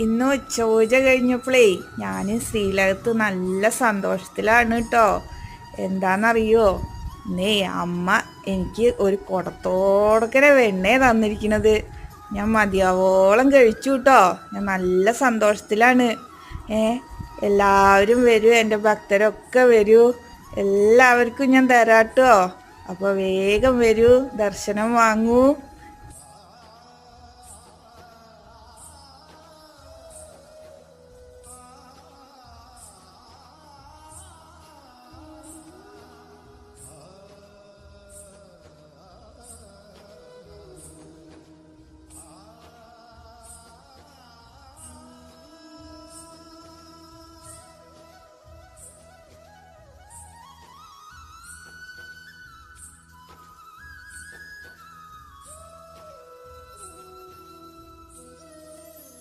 ഇന്ന് ഉച്ചപൂജ കഴിഞ്ഞപ്പോഴേ ഞാൻ ശ്രീലകത്ത് നല്ല സന്തോഷത്തിലാണ് കേട്ടോ. എന്താണെന്നറിയോ, ഇന്നേ അമ്മ എനിക്ക് ഒരു കുടത്തോടക്കനെ വെണ്ണേ തന്നിരിക്കുന്നത്. ഞാൻ മതിയാവോളം കഴിച്ചു കേട്ടോ. ഞാൻ നല്ല സന്തോഷത്തിലാണ്. ഏ എല്ലാവരും വരൂ, എൻ്റെ ഭക്തരൊക്കെ വരൂ, എല്ലാവർക്കും ഞാൻ തരാട്ടോ. അപ്പോൾ വേഗം വരൂ, ദർശനം വാങ്ങൂ.